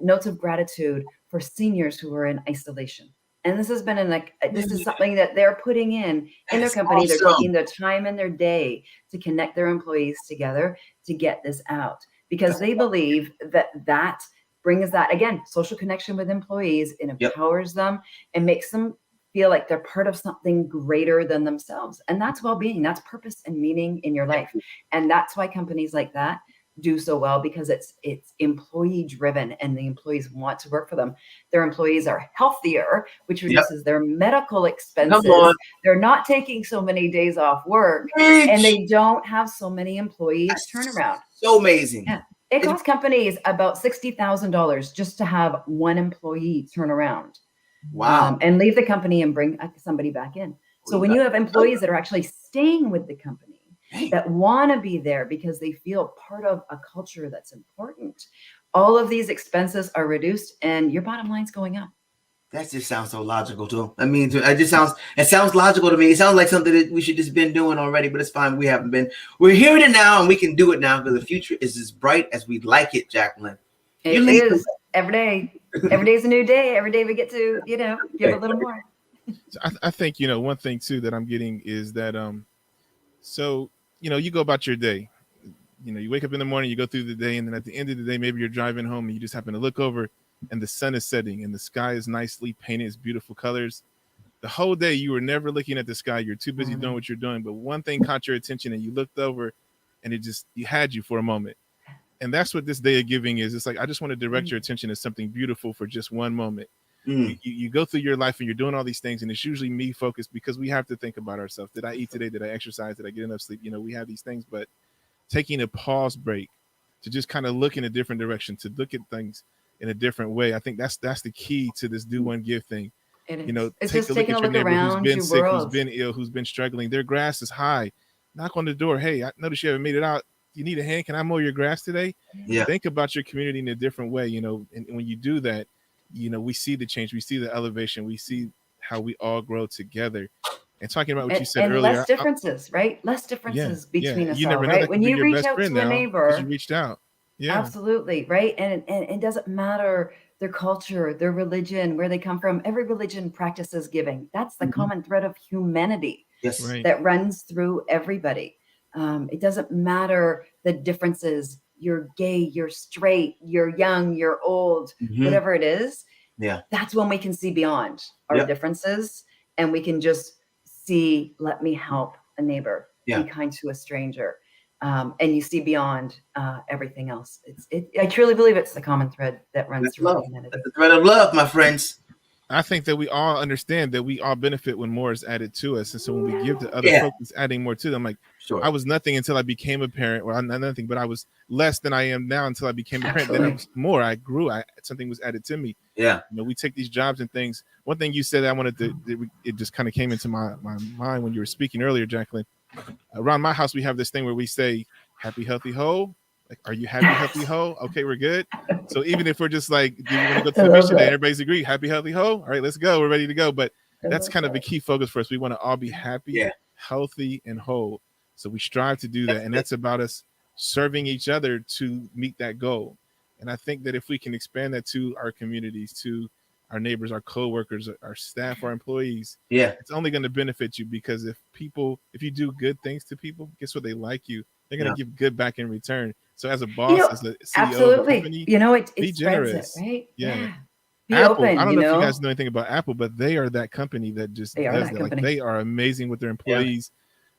notes of gratitude for seniors who are in isolation. And this has been this is something that they're putting in their company. Awesome. They're taking their time and their day to connect their employees together to get this out, because they believe that brings that, again, social connection with employees, and empowers them and makes them feel like they're part of something greater than themselves. And that's well-being, that's purpose and meaning in your life. And that's why companies like that do so well, because it's employee driven and the employees want to work for them. Their employees are healthier, which reduces their medical expenses. They're not taking so many days off work, and they don't have so many employees turnaround. So amazing. Yeah. It costs companies about $60,000 just to have one employee turn around. Wow. And leave the company and bring somebody back in. So when you have employees that are actually staying with the company, that want to be there because they feel part of a culture that's important, all of these expenses are reduced and your bottom line's going up. That just sounds so logical too. I mean, it sounds logical to me. It sounds like something that we should just been doing already, but it's fine. We haven't been. We're hearing it now, and we can do it now because the future is as bright as we'd like it, Jaqueline. It is every day. Every day is a new day. Every day we get to, give a little more. So I think, one thing too that I'm getting is that, so, you go about your day, you wake up in the morning, you go through the day, and then at the end of the day, maybe you're driving home and you just happen to look over and the sun is setting and the sky is nicely painted, it's beautiful colors. The whole day you were never looking at the sky. You're too busy doing what you're doing. But one thing caught your attention and you looked over and you had you for a moment. And that's what this day of giving is. It's like, I just want to direct your attention to something beautiful for just one moment. You go through your life and you're doing all these things, and it's usually me focused because we have to think about ourselves. Did I eat today? Did I exercise? Did I get enough sleep? We have these things, but taking a pause break to just kind of look in a different direction, to look at things in a different way. I think that's the key to this do one give thing. It's take just a look taking at a your look neighbor who's around been your sick, world. who's been ill, who's been struggling. Their grass is high. Knock on the door. Hey, I noticed you haven't made it out. You need a hand? Can I mow your grass today? Yeah. Think about your community in a different way, and when you do that, we see the change, we see the elevation, we see how we all grow together. And talking about what you said earlier, less differences, right? Less differences between us you all, never know right? that When could be you your reach best out to friend a now neighbor, because you reached out. Yeah, absolutely, right? And it doesn't matter their culture, their religion, where they come from. Every religion practices giving. That's the common thread of humanity that runs through everybody. It doesn't matter the differences. You're gay, you're straight, you're young, you're old, whatever it is. Yeah. That's when we can see beyond our differences, and we can just see, let me help a neighbor, be kind to a stranger. And you see beyond everything else. I truly believe it's the common thread that runs through humanity. That's the thread of love, my friends. I think that we all understand that we all benefit when more is added to us. And so when we give to other folks, it's adding more to them. Like, I was nothing until I became a parent. Well, I'm not nothing, but I was less than I am now until I became a parent. Then I was more. I grew. Something was added to me. Yeah. We take these jobs and things. One thing you said I wanted to, it just kind of came into my mind when you were speaking earlier, Jaqueline. Around my house, we have this thing where we say, happy, healthy, whole. Like, are you happy, healthy, whole? Okay, we're good. So even if we're just like, do you want to go to the beach today? Everybody's agree, happy, healthy, whole. All right, let's go. We're ready to go. But that's kind of a key focus for us. We want to all be happy, healthy, and whole. So we strive to do that. And that's about us serving each other to meet that goal. And I think that if we can expand that to our communities, to our neighbors, our coworkers, our staff, our employees, it's only going to benefit you, because if you do good things to people, guess what? They like you. They're going to give good back in return. So as a boss, as a CEO of a company, be generous, right? Yeah. Be Apple, open, I don't know if you guys know anything about Apple, but they are that company that just does that. Like, they are amazing with their employees.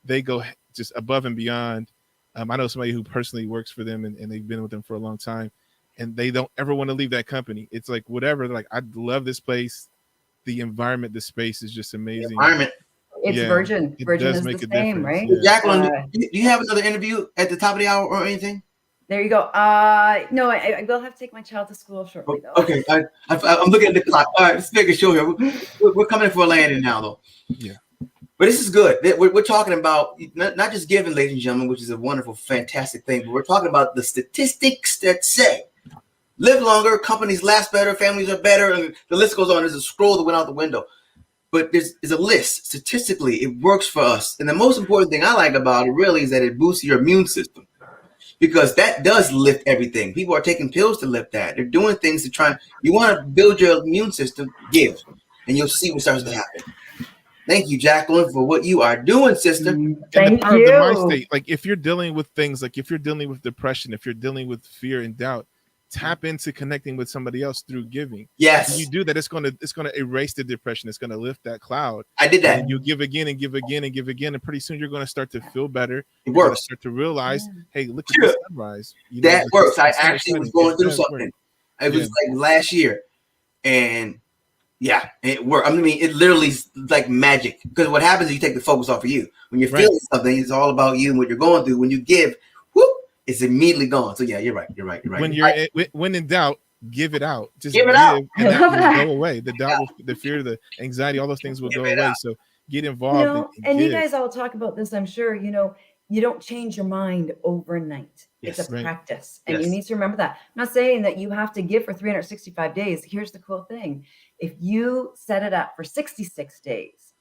They go just above and beyond. I know somebody who personally works for them, and they've been with them for a long time, and they don't ever want to leave that company. It's like, whatever. They're like, I love this place. The environment, the space is just amazing. The environment. It's Virgin. Virgin is the same, right? Jaqueline, do you have another interview at the top of the hour or anything? There you go. No, I will have to take my child to school shortly, though. Okay, I'm looking at the clock. All right, let's make a show here. We're coming in for a landing now, though. Yeah. But this is good. We're talking about not just giving, ladies and gentlemen, which is a wonderful, fantastic thing, but we're talking about the statistics that say live longer, companies last better, families are better, and the list goes on. There's a scroll that went out the window. But there's a list. Statistically, it works for us. And the most important thing I like about it really is that it boosts your immune system, because that does lift everything. People are taking pills to lift that. They're doing things to try. You want to build your immune system, give, and you'll see what starts to happen. Thank you, Jaqueline, for what you are doing, sister. Thank the you. The mind state, like, if you're dealing with things, like if you're dealing with depression, if you're dealing with fear and doubt, tap into connecting with somebody else through giving. Yes. When you do that, it's gonna erase the depression. It's gonna lift that cloud. I did that. And you give again and give again and give again, and pretty soon you're gonna start to feel better. It works. Start to realize, hey, look at the sunrise. That works. I actually was going through something. It was like last year, and it worked. I mean, it literally is like magic, because what happens is you take the focus off of you. When you're feeling something, it's all about you and what you're going through. When you give, whoop, it's immediately gone. So yeah, you're right. When in doubt, give it out. Just give it out, and that will go away. The doubt, the fear, the anxiety, all those things will go away. So get involved. And you guys all talk about this, I'm sure. you don't change your mind overnight. Yes, It's a right. practice. And you Yes. need to remember that. I'm not saying that you have to give for 365 days. Here's the cool thing. If you set it up for 66 days,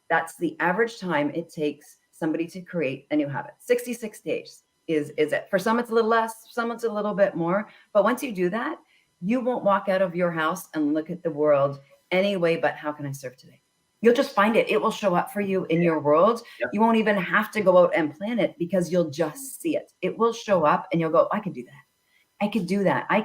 that's the average time it takes somebody to create a new habit. 66 days is it. For some, it's a little less, some it's a little bit more. But once you do that, you won't walk out of your house and look at the world any way but how can I serve today? You'll just find it. It will show up for you in your world. Yep. You won't even have to go out and plan it because you'll just see it. It will show up and you'll go, I could do that. I could do that. I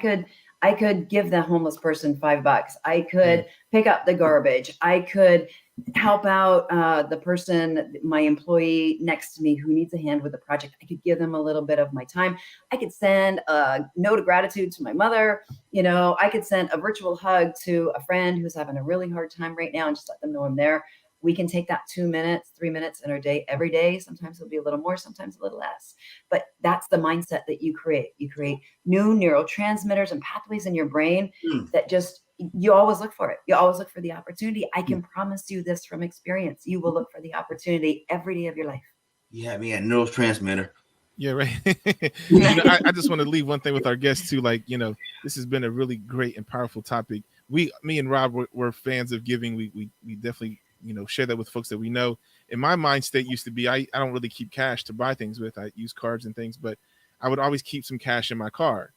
could give the homeless person $5. I could pick up the garbage. I could help out the person, my employee next to me who needs a hand with the project. I could give them a little bit of my time. I could send a note of gratitude to my mother. I could send a virtual hug to a friend who's having a really hard time right now and just let them know I'm there. We can take that 2 minutes, 3 minutes in our day, every day. Sometimes it'll be a little more, sometimes a little less. But that's the mindset that you create. You create new neurotransmitters and pathways in your brain that just, you always look for it. You always look for the opportunity. I can promise you this from experience. You will look for the opportunity every day of your life. Yeah, man, neurotransmitter. Yeah, right. I just want to leave one thing with our guests too. Like, this has been a really great and powerful topic. Me and Rob were fans of giving. We definitely, share that with folks that we know. And my mind state used to be, I don't really keep cash to buy things with. I use cards and things, but I would always keep some cash in my car.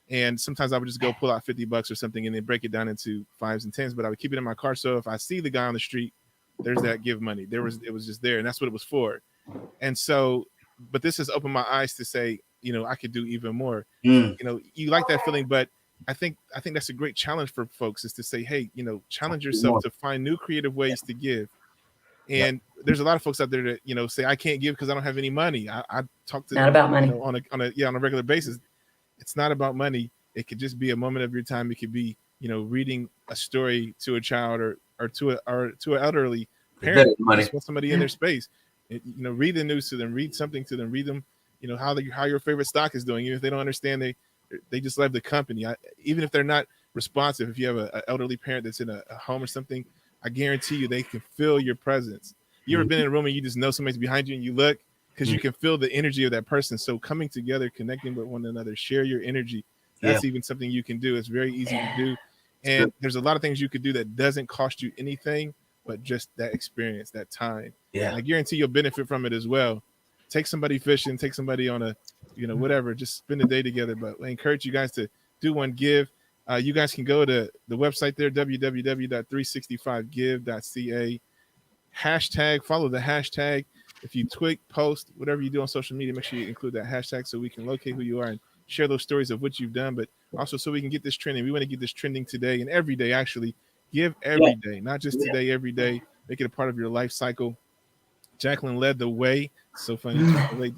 And sometimes I would just go pull out $50 or something and then break it down into 5s and 10s, but I would keep it in my car. So if I see the guy on the street, there's that give money. It was just there, and that's what it was for. And so, but this has opened my eyes to say, I could do even more. You like that feeling, but I think that's a great challenge for folks is to say, hey, challenge yourself to find new creative ways to give. And there's a lot of folks out there that, say, I can't give because I don't have any money. I talk to not about money on a regular basis. It's not about money. It could just be a moment of your time. It could be, reading a story to a child or to an elderly parent. Just want somebody in their space. Read the news to them, read something to them, read them, how your favorite stock is doing. Even if they don't understand, they just love the company. Even if they're not responsive, if you have an elderly parent that's in a home or something, I guarantee you they can feel your presence. You ever been in a room and you just know somebody's behind you and you look because you can feel the energy of that person. So coming together, connecting with one another, share your energy. That's even something you can do. It's very easy to do. And there's a lot of things you could do that doesn't cost you anything, but just that experience, that time. Yeah. And I guarantee you'll benefit from it as well. Take somebody fishing, take somebody on a, whatever, just spend a day together. But I encourage you guys to do one, give. You guys can go to the website there, www.365give.ca. Follow the hashtag. If you tweet, post, whatever you do on social media, make sure you include that hashtag so we can locate who you are and share those stories of what you've done, but also so we can get this trending. We want to get this trending today and every day, actually. Give every day, not just today, every day. Make it a part of your life cycle. Jaqueline led the way. So funny.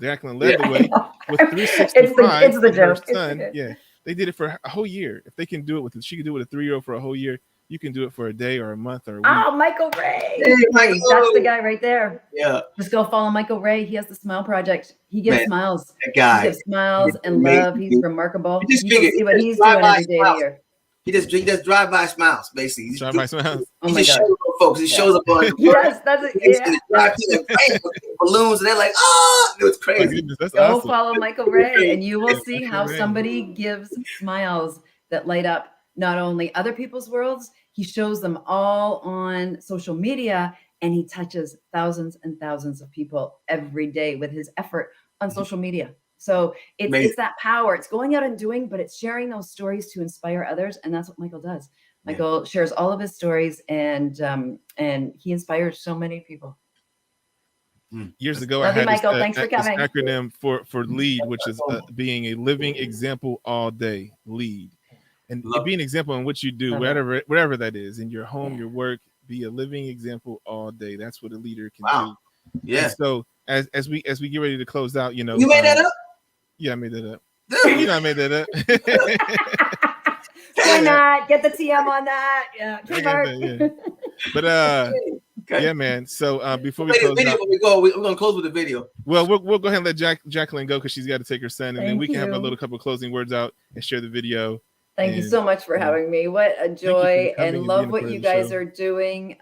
Jaqueline led the way with 365. It's the joke. Son. Yeah. They did it for a whole year. If they can do it she can do it with a 3-year-old for a whole year. You can do it for a day or a month or a week. Oh, Michael Ray. Hey, Michael. That's the guy right there. Yeah. Just go follow Michael Ray. He has the Smile Project. He gives smiles. That guy. He gives smiles and love. He's remarkable. You just You see what he's doing every day of the year. He just drive-by smiles, basically. Drive-by smiles. Oh my God. Shows up, folks. He shows up on Yes, that's it. Yeah. drive through the balloons, and they're like, oh, it was My crazy. goodness, that's Go awesome. follow Michael Ray, and you will Yeah, see Michael how Ray. somebody gives smiles that light up not only other people's worlds, he shows them all on social media, and he touches thousands and thousands of people every day with his effort on social media. So it's that power. It's going out and doing, but it's sharing those stories to inspire others, and that's what Michael does. Michael shares all of his stories, and he inspires so many people. Years ago, Love I you, had Michael. this, Thanks for this coming. acronym for LEAD, which is being a living example all day. LEAD, and be an example in what you do, whatever that is, in your home, your work. Be a living example all day. That's what a leader can do. Yeah. And so as we get ready to close out, You made that up? Yeah, I made that up. I made that up. Why not get the TM on that? Yeah, Yeah. But yeah, man. So before we close out, we're gonna close with the video. Well, we'll go ahead and let Jaqueline go because she's got to take her son, and then we can have a Thank little you. couple closing words out and share the video. Thank you so much for having me. What a joy, and love what you guys are doing.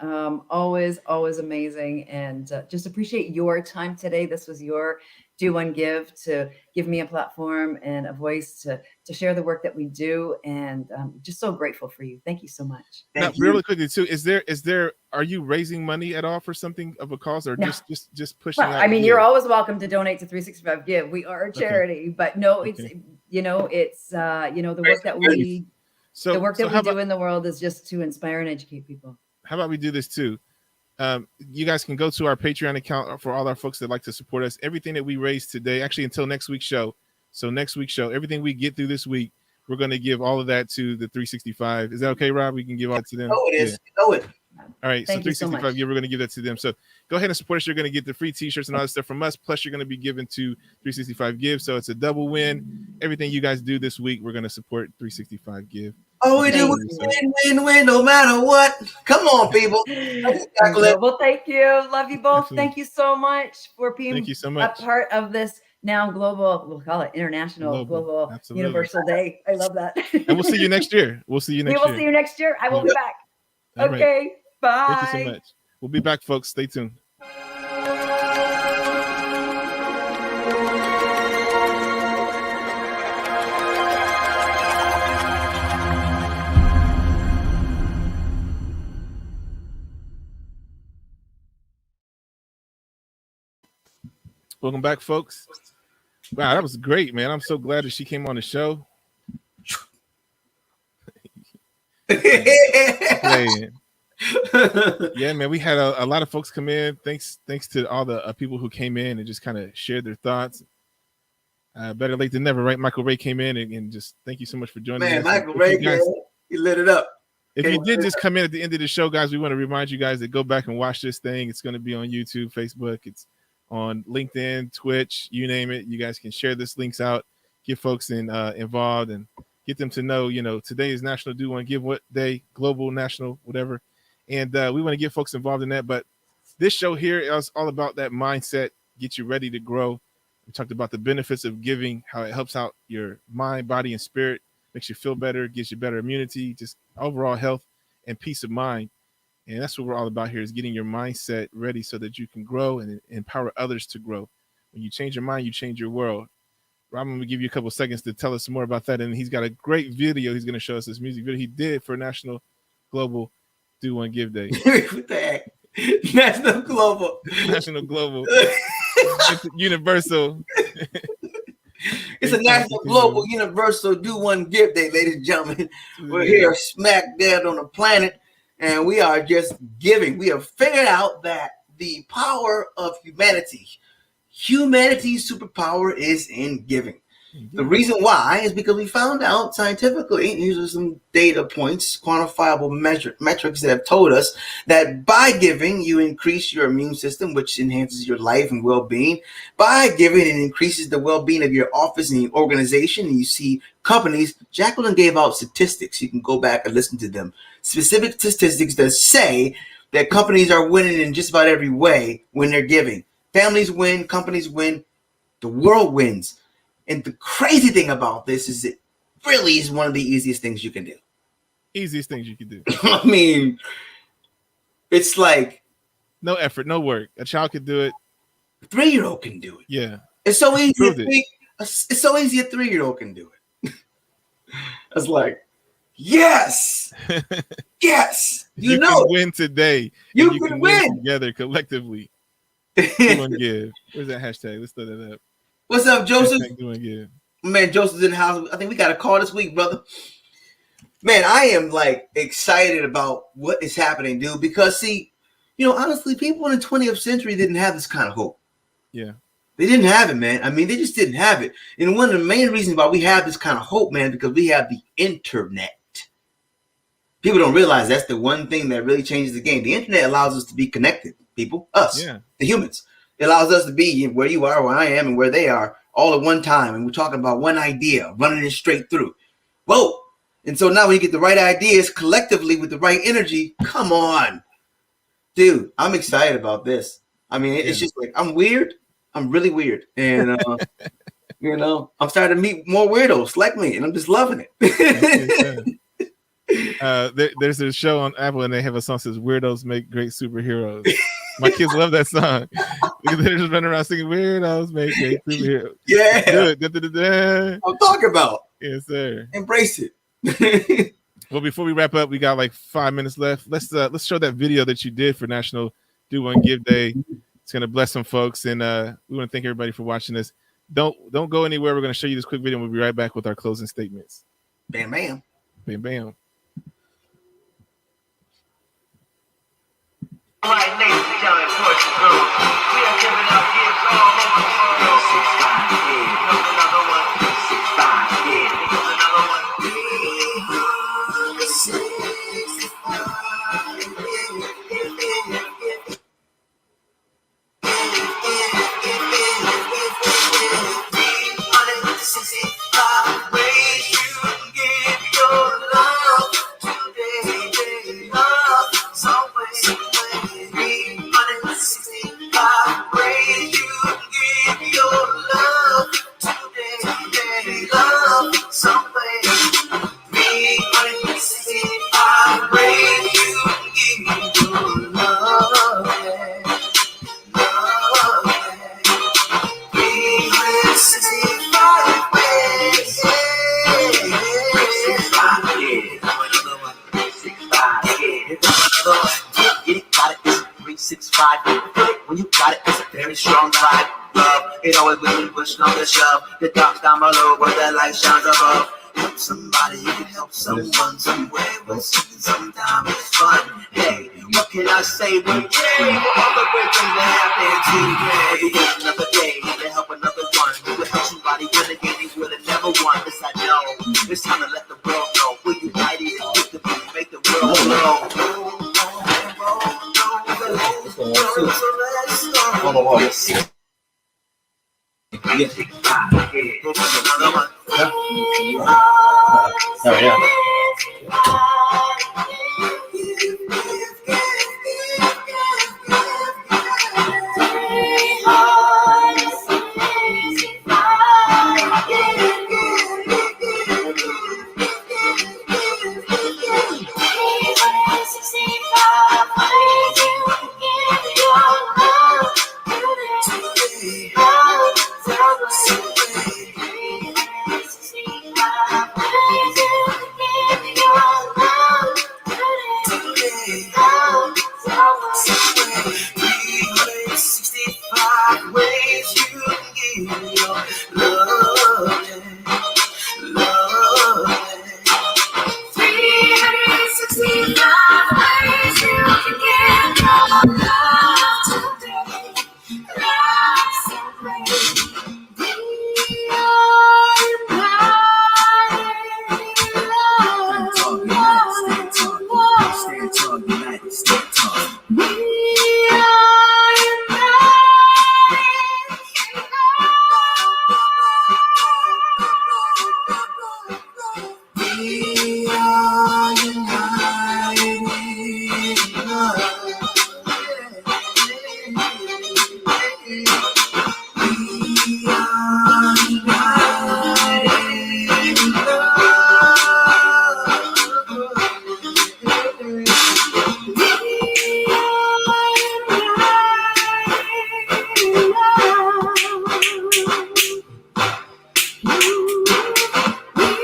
Always amazing, and just appreciate your time today. This was your Do One Give to give me a platform and a voice to share the work that we do. And just so grateful for you. Thank you so much. Now, really quickly too, are you raising money at all for something of a cause, or No. just pushing Well, out? I mean, you're always welcome to donate to 365 Give. We are a charity, but no, it's, it's, the work that we, the work that we do in the world is just to inspire and educate people. How about we do this too? You guys can go to our Patreon account for all our folks that like to support us. Everything that we raise today, actually until next week's show. So next week's show, everything we get through this week, we're going to give all of that to the 365. Is that okay, Rob? We can give all to them. Oh, it is. Yeah. Know it. All right. Thank so 365, we're going to give that to them. So go ahead and support us. You're going to get the free t-shirts and all that stuff from us. Plus, you're going to be given to 365 Give. So it's a double win. Everything you guys do this week, we're going to support 365 Give. Oh, we do win, no matter what. Come on, people. Well, thank you. Love you both. Absolutely. Thank you so much for being Thank you so much. a part of this now global, we'll call it international, global, Absolutely. universal day. I love that. And we'll see you next year. We'll see you next year. We will see you next year. I will be back. All okay. Right. Bye. Thank you so much. We'll be back, folks. Stay tuned. Welcome back, folks. Wow, that was great, man. I'm so glad that she came on the show. Yeah, man, we had a lot of folks come in. Thanks to all the people who came in and just kind of shared their thoughts. Better late than never, right? Michael Ray came in and just thank you so much for joining us. Michael Ray, he lit it up. If you did just come in at the end of the show, guys, we want to remind you guys to go back and watch this thing. It's going to be on YouTube, Facebook. It's on LinkedIn, Twitch, you name it. You guys can share this links out, get folks involved and get them to know, today is National Do One Give Day, global, national, whatever. And we want to get folks involved in that. But this show here is all about that mindset, get you ready to grow. We talked about the benefits of giving, how it helps out your mind, body, and spirit, makes you feel better, gives you better immunity, just overall health and peace of mind. And that's what we're all about here, is getting your mindset ready so that you can grow and empower others to grow. When you change your mind, you change your world. Rob, I'm going to give you a couple of seconds to tell us some more about that. And he's got a great video. He's going to show us this music video he did for National Global Do One Give Day. What the heck? National Global. National Global. It's universal. It's a National Global Universal Do One Give Day, ladies and gentlemen. We're here smack dead on the planet. And we are just giving. We have figured out that the power of humanity's superpower is in giving. The reason why is because we found out scientifically, these are some data points, quantifiable metrics that have told us that by giving, you increase your immune system, which enhances your life and well-being. By giving, it increases the well-being of your office and your organization. And you see companies, Jaqueline gave out statistics. You can go back and listen to them. Specific statistics that say that companies are winning in just about every way when they're giving. Families win, companies win, the world wins. And the crazy thing about this is it really is one of the easiest things you can do. Easiest things you can do. I mean, it's like no effort, no work. A child could do it. A 3-year-old can do it. Yeah. It's so easy. It's so easy a 3-year-old can do it. It's like, yes. Yes. You can win today. You can win together collectively. Do One Give. Where's that hashtag? Let's throw that up. What's up, Joseph? Give. Man, Joseph's in the house. I think we got a call this week, brother. Man, I am like excited about what is happening, dude. Because see, honestly, people in the 20th century didn't have this kind of hope. Yeah. They didn't have it, man. I mean, they just didn't have it. And one of the main reasons why we have this kind of hope, man, because we have the internet. People don't realize that's the one thing that really changes the game. The internet allows us to be connected, people, us, the humans. It allows us to be where you are, where I am, and where they are all at one time. And we're talking about one idea, running it straight through. Whoa. And so now when you get the right ideas collectively with the right energy, come on. Dude, I'm excited about this. I mean, it's just like, I'm weird. I'm really weird. And, I'm starting to meet more weirdos like me, and I'm just loving it. There's a show on Apple and they have a song that says "Weirdos make great superheroes." My kids love that song. They're just running around singing "Weirdos make great superheroes." Yeah, good. Da-da-da-da. I'm talking about. Yes, sir. Embrace it. Well, before we wrap up, we got like 5 minutes left. Let's show that video that you did for National Do One Give Day. It's gonna bless some folks, and we want to thank everybody for watching this. Don't go anywhere. We're gonna show you this quick video, and we'll be right back with our closing statements. Bam, bam, bam, bam. All right, ladies and gentlemen, boys and girls, we are giving out gifts all over the world. 6'5", yeah. Here's another one. 6'5", yeah. Here's another one. 365 ways you can give your love today. Love some way. 365 ways you can give your love today. Love some way. 365 ways you can give your love. Love. 365 ways. 365, yeah. Another one. 365, yeah. Get it, got it. It's 365. When you got it, it's a very strong vibe. Love, it always will be pushing on the shove. The dark's down below, where the light shines above. Help somebody, you can help someone somewhere. When sometimes it's fun. Hey, what can I say? But yeah, for all the great things that happen today. You get another day to help another one. You will help somebody win again. You would have never won. This I know. It's time to let the world know. We're united. With the people, make the world glow.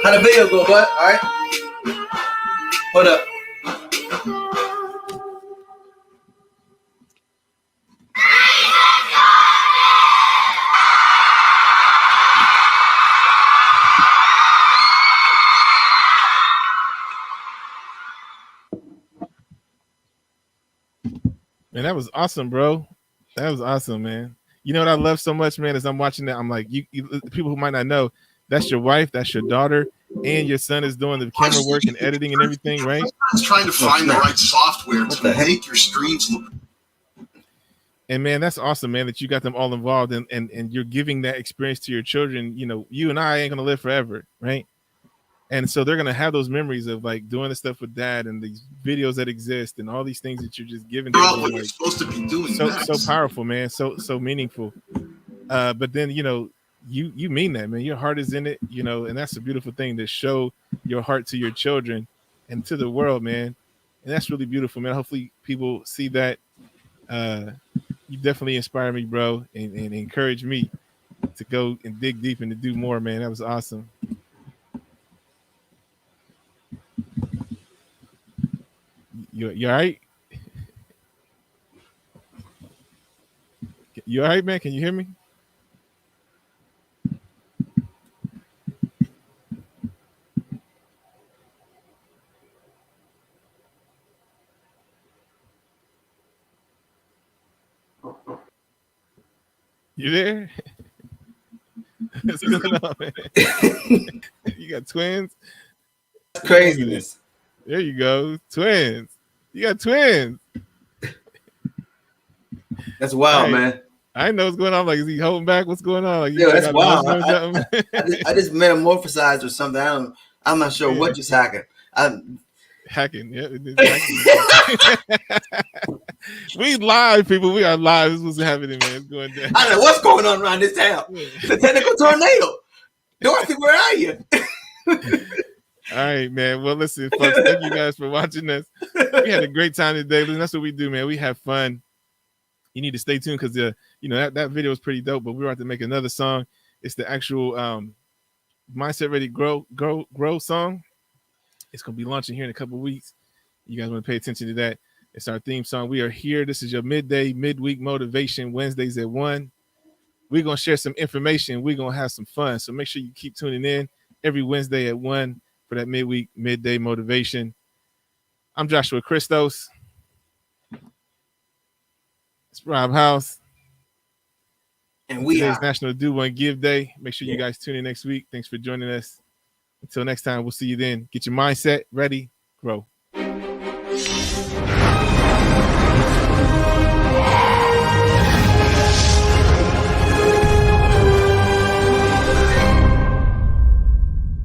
How the video go, bud? All right. Hold up. Man, that was awesome, bro. That was awesome, man. You know what I love so much, man, as I'm watching that, I'm like, you people who might not know, that's your wife, that's your daughter, and your son is doing the camera work and editing and everything, right? It's trying to find the right software to make your streams look. And man, that's awesome, man, that you got them all involved and you're giving that experience to your children. You know, you and I ain't gonna live forever, right? And so they're gonna have those memories of like doing the stuff with dad and these videos that exist and all these things that you're just giving to them. What like, you're supposed to be doing. So powerful, man. So meaningful. But then you mean that, man. Your heart is in it, and that's a beautiful thing to show your heart to your children and to the world, man. And that's really beautiful, man. Hopefully people see that. You definitely inspire me, bro, and encourage me to go and dig deep and to do more, man. That was awesome. You all right? You all right, man? Can you hear me? You there? What's going on, man? You got twins? That's craziness. There you go. Twins. You got twins. That's wild, man. I didn't know what's going on. Like, is he holding back? What's going on? Like, yeah, that's wild. I just metamorphosized or something. I'm not sure what just happened. Hacking, yeah. We live, people. We are live. This is what's happening, man. It's going down. I don't know what's going on around this town. It's a technical tornado. Dorothy, where are you? All right, man. Well, listen, folks, thank you guys for watching us. We had a great time today. Listen, that's what we do, man. We have fun. You need to stay tuned because that video was pretty dope, but we're about to make another song. It's the actual Mindset Ready Grow song. It's going to be launching here in a couple of weeks. You guys want to pay attention to that. It's our theme song. We are here. This is your midday, midweek motivation, Wednesdays at 1. We're going to share some information. We're going to have some fun. So make sure you keep tuning in every Wednesday at 1 for that midweek, midday motivation. I'm Joshua Christos. It's Rob House. And Today's National Do One Give Day. Make sure you guys tune in next week. Thanks for joining us. Until next time, we'll see you then. Get your mindset ready. Grow.